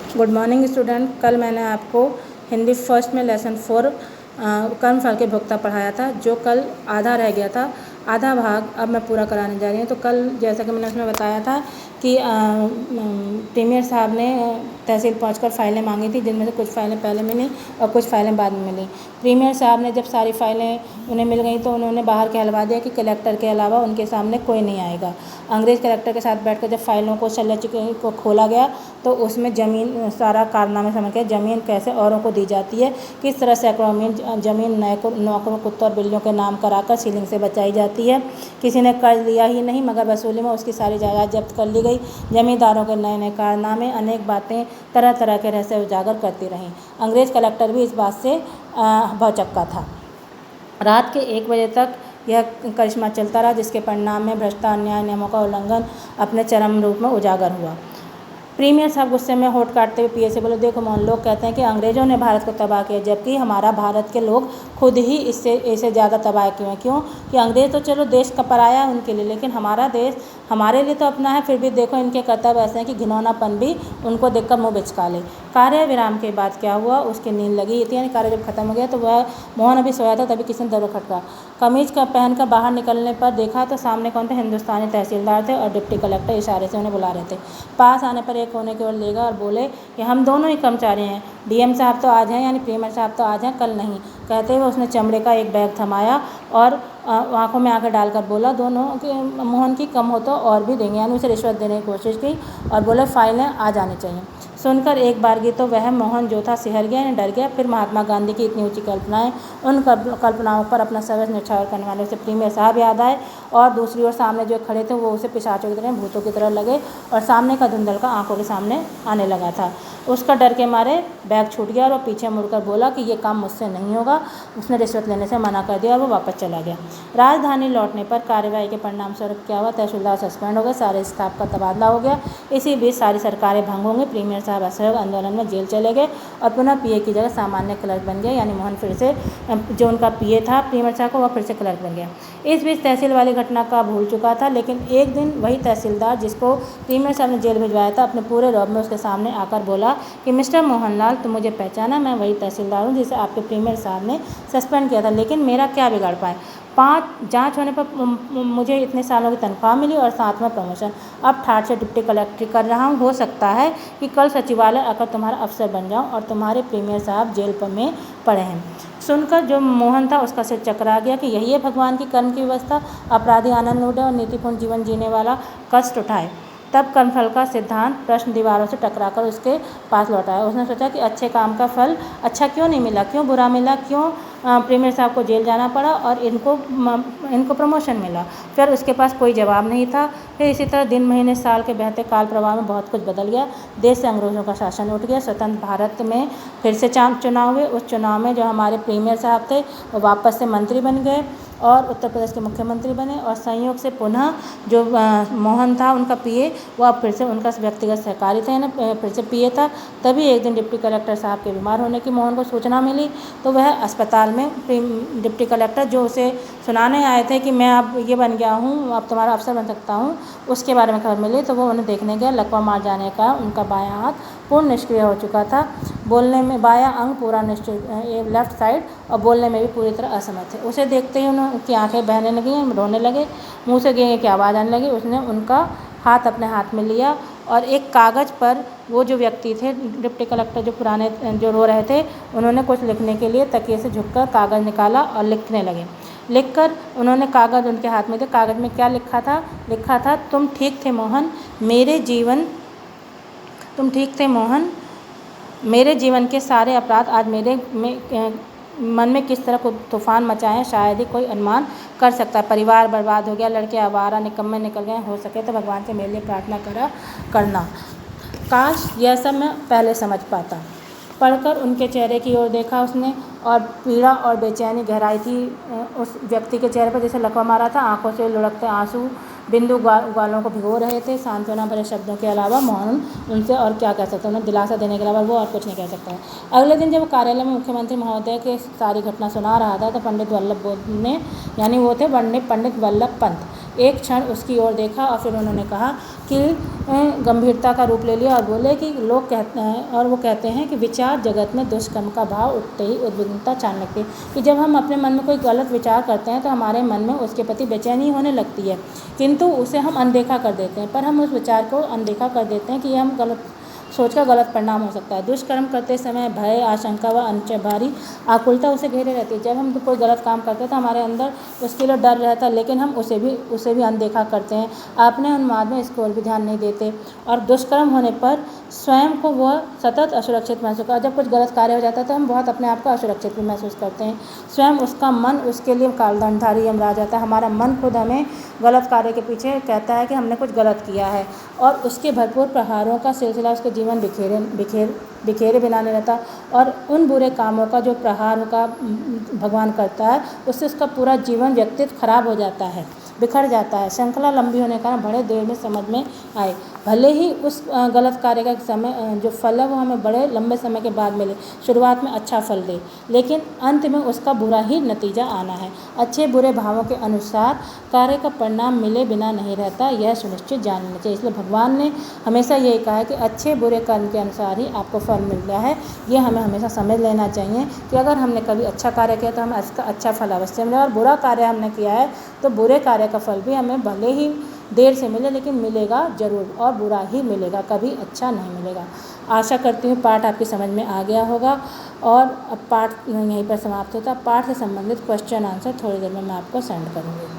Good morning student. कल मैंने आपको हिंदी फर्स्ट में लेसन 4 कर्मफल के भोक्ता पढ़ाया था, जो कल आधा रह गया था। आधा भाग अब मैं पूरा कराने जा रही हूँ। तो कल जैसा कि मैंने उसमें बताया था कि प्रीमियर साहब ने तहसील पहुंचकर फाइलें मांगी थी, जिनमें से कुछ फाइलें पहले मिली और कुछ फाइलें बाद में मिली। प्रीमियर साहब ने जब सारी फाइलें उन्हें मिल गई तो उन्होंने बाहर कहलवा दिया कि कलेक्टर के अलावा उनके सामने कोई नहीं आएगा। अंग्रेज़ कलेक्टर के साथ बैठकर जब फाइलों को को खोला गया तो उसमें ज़मीन सारा कारनामे समझ के ज़मीन कैसे औरों को दी जाती है, किस तरह सैकड़ों ज़मीन नौकरों कुत्तों और बिल्लियों के नाम कराकर सीलिंग से बचाई जाती है। किसी ने कर्ज लिया ही नहीं मगर वसूली में उसकी सारी जायदाद जब्त कर ली गई। जमींदारों के नए नए कारनामे, अनेक बातें तरह तरह के रहस्य उजागर करती रहीं। अंग्रेज़ कलेक्टर भी इस बात से भौचक्का था। रात के 1 बजे तक यह करिश्मा चलता रहा, जिसके परिणाम में भ्रष्टा अन्याय नियमों का उल्लंघन अपने चरम रूप में उजागर हुआ। प्रीमियर साहब गुस्से में होठ काटते हुए पीए से बोले, देखो मोहन, लोग कहते हैं कि अंग्रेज़ों ने भारत को तबाह किया, जबकि हमारा भारत के लोग खुद ही इससे ज़्यादा तबाह क्यों हैं? क्यों कि अंग्रेज़ तो चलो देश का पराया है उनके लिए, लेकिन हमारा देश हमारे लिए तो अपना है। फिर भी देखो इनके कर्तव्य ऐसे हैं कि घिनौनापन भी उनको देखकर मुँह बिचका ले। कार्य विराम के बाद क्या हुआ, उसकी नींद लगी थी, यानी कार्य जब खत्म हो गया तो वह मोहन अभी सोया था, तभी किसी ने दरवाज़ा खटका। कमीज का पहनकर बाहर निकलने पर देखा तो सामने कौन थे? हिंदुस्तानी तहसीलदार थे और डिप्टी कलेक्टर इशारे से उन्हें बुला रहे थे। पास आने पर एक कोने की ओर ले गए और बोले कि हम दोनों ही कर्मचारी हैं, डीएम साहब तो आज हैं, यानी प्रीमियर साहब तो आज हैं, कल नहीं। कहते हुए उसने चमड़े का एक बैग थमाया और आंखों में आंखें डालकर बोला, दोनों के मोहन की कम हो तो और भी देंगे, यानी उसे रिश्वत देने की कोशिश की और बोले फाइलें आ जानी चाहिए। सुनकर एक बारगी तो वह मोहन जो था सिहर गया, यानी डर गया। फिर महात्मा गांधी की इतनी ऊंची कल्पनाएं, उन कल्पनाओं पर अपना सर्वस्व न्यौछावर करने वाले उसे प्रीमियर साहब याद आए और दूसरी ओर सामने जो खड़े थे वो उसे पिशाचों की तरह, भूतों की तरह लगे और सामने का धुंधल का आंखों के सामने आने लगा था। उसका डर के मारे बैग छूट गया और वह पीछे मुड़कर बोला कि ये काम मुझसे नहीं होगा। उसने रिश्वत लेने से मना कर दिया और वो वापस चला गया। राजधानी लौटने पर कार्रवाई के परिणाम स्वरूप क्या हुआ? तहसीलदार सस्पेंड हो गए, सारे स्टाफ का तबादला हो गया। इसी बीच सारी सरकारें भंग होंगी। प्रीमियर साहब असहयोग आंदोलन में जेल चले गए और पुनः पीए की जगह सामान्य क्लर्क बन गए, यानी मोहन फिर से जो उनका पीए था प्रीमियर साहब को, वह फिर से क्लर्क बन गया। इस बीच तहसील वाली घटना का भूल चुका था, लेकिन एक दिन वही तहसीलदार जिसको प्रीमियर साहब ने जेल भिजवाया था अपने पूरे रौब में उसके सामने आकर बोला कि मिस्टर मोहनलाल, तुम मुझे पहचाना? मैं वही तहसीलदार हूँ जिसे आपके प्रीमियर साहब ने सस्पेंड किया था, लेकिन मेरा क्या बिगाड़ पाए? 5 जांच होने पर मुझे इतने सालों की तनख्वाह मिली और साथ में प्रमोशन। अब ठाठ से डिप्टी कलेक्टर कर रहा हूँ। हो सकता है कि कल सचिवालय आकर तुम्हारा अफसर बन जाऊँ और तुम्हारे प्रीमियर साहब जेल पर में पड़े हैं। सुनकर जो मोहन था उसका सिर चकरा गया कि यही है भगवान की कर्म की व्यवस्था। अपराधी आनंद लूटे और नीतिपूर्ण जीवन जीने वाला कष्ट उठाए। तब कर्मफल का सिद्धांत प्रश्न दीवारों से टकराकर उसके पास लौट आया। उसने सोचा कि अच्छे काम का फल अच्छा क्यों नहीं मिला, क्यों बुरा मिला, क्यों प्रीमियर साहब को जेल जाना पड़ा और इनको प्रमोशन मिला। फिर उसके पास कोई जवाब नहीं था। फिर इसी तरह दिन महीने साल के बहते काल प्रवाह में बहुत कुछ बदल गया। देश से अंग्रेज़ों का शासन उठ गया। स्वतंत्र भारत में फिर से चुनाव हुए। उस चुनाव में जो हमारे प्रीमियर साहब थे वो वापस से मंत्री बन गए और उत्तर प्रदेश के मुख्यमंत्री बने और संयोग से पुनः जो मोहन था उनका पीए, वो अब फिर से उनका व्यक्तिगत सहकारी था, ना फिर से पीए था। तभी एक दिन डिप्टी कलेक्टर साहब के बीमार होने की मोहन को सूचना मिली, तो वह अस्पताल में डिप्टी कलेक्टर जो उसे सुनाने आए थे कि मैं अब ये बन गया हूँ, अब तुम्हारा अफसर बन सकता हूँ, उसके बारे में खबर मिली। तो वो उन्हें देखने गया। लकवा मार जाने का उनका बायां हाथ पूर्ण निष्क्रिय हो चुका था। बोलने में बायां अंग पूरा निष्क्रिय, लेफ्ट साइड, और बोलने में भी पूरी तरह असमर्थ थे। उसे देखते ही उनकी आंखें बहने लगी, रोने लगे, मुंह से गें की आवाज़ आने लगी। उसने उनका हाथ अपने हाथ में लिया और एक कागज़ पर वो जो व्यक्ति थे डिप्टी कलेक्टर जो पुराने जो रो रहे थे, उन्होंने कुछ लिखने के लिए तकिए से झुककर कागज़ निकाला और लिखने लगे। लिखकर उन्होंने कागज़ उनके हाथ में थे। कागज़ में क्या लिखा था? लिखा था, तुम ठीक थे मोहन, मेरे जीवन के सारे अपराध आज मेरे मन में किस तरह को तूफान मचाएं, शायद ही कोई अनुमान कर सकता है। परिवार बर्बाद हो गया, लड़के आवारा निकम्मे निकल गए। हो सके तो भगवान से मेरे लिए प्रार्थना करना। काश यह सब मैं पहले समझ पाता। पढ़कर उनके चेहरे की ओर देखा उसने और पीड़ा और बेचैनी गहराई थी उस व्यक्ति के चेहरे पर, जैसे लकवा मारा था। आंखों से लुढ़कते आंसू बिंदु गालों को भिगो रहे थे। सांत्वना भरे शब्दों के अलावा मोहन उनसे और क्या कह सकता, उन्हें दिलासा देने के अलावा वो और कुछ नहीं कह सकता है। अगले दिन जब कार्यालय में मुख्यमंत्री महोदय के सारी घटना सुना रहा था तो पंडित वल्लभ ने, यानी वो थे पंडित वल्लभ पंत, एक क्षण उसकी ओर देखा और फिर उन्होंने कहा कि गंभीरता का रूप ले लिया और बोले कि लोग कहते हैं, और वो कहते हैं कि विचार जगत में दुष्कर्म का भाव उठते ही उद्विग्नता छाने लगती है, कि जब हम अपने मन में कोई गलत विचार करते हैं तो हमारे मन में उसके प्रति बेचैनी होने लगती है, किंतु उसे हम अनदेखा कर देते हैं। पर हम उस विचार को अनदेखा कर देते हैं कि हम गलत सोचकर गलत परिणाम हो सकता है। दुष्कर्म करते समय भय, आशंका व भारी आकुलता उसे घेरे रहती है। जब हम कोई गलत काम करते हैं तो हमारे अंदर उसके लिए डर रहता है, लेकिन हम उसे भी अनदेखा करते हैं, अपने उन्माद में इसको और भी ध्यान नहीं देते, और दुष्कर्म होने पर स्वयं को वह सतत असुरक्षित महसूस करता है। जब कुछ गलत कार्य हो जाता है तो हम बहुत अपने आप को असुरक्षित भी महसूस करते हैं। स्वयं उसका मन उसके लिए कालदंडधारी यमराज आता है। हमारा मन खुद हमें गलत कार्य के पीछे कहता है कि हमने कुछ गलत किया है, और उसके भरपूर प्रहारों का सिलसिला उसके जीवन बिखेरे बिना नहीं रहता, और उन बुरे कामों का जो प्रहार का भगवान करता है उससे उसका पूरा जीवन व्यक्तित्व खराब हो जाता है, बिखर जाता है। श्रृंखला लंबी होने के कारण बड़े देर में समझ में आए, भले ही उस गलत कार्य का समय जो फल है वो हमें बड़े लंबे समय के बाद मिले, शुरुआत में अच्छा फल दे, लेकिन अंत में उसका बुरा ही नतीजा आना है। अच्छे बुरे भावों के अनुसार कार्य का परिणाम मिले बिना नहीं रहता, यह सुनिश्चित जान लेना चाहिए। इसलिए भगवान ने हमेशा यही कहा है कि अच्छे बुरे कर्म के अनुसार ही आपको फल मिल रहा है। ये हमें हमेशा समझ लेना चाहिए कि अगर हमने कभी अच्छा कार्य किया तो हमें इसका अच्छा फल अवश्य मिले, और बुरा कार्य हमने किया है तो बुरे कार्य का फल भी हमें भले ही देर से मिले लेकिन मिलेगा ज़रूर, और बुरा ही मिलेगा, कभी अच्छा नहीं मिलेगा। आशा करती हूँ पाठ आपकी समझ में आ गया होगा, और अब पाठ यहीं पर समाप्त होता है। पाठ से संबंधित क्वेश्चन आंसर थोड़ी देर में मैं आपको सेंड करूँगी।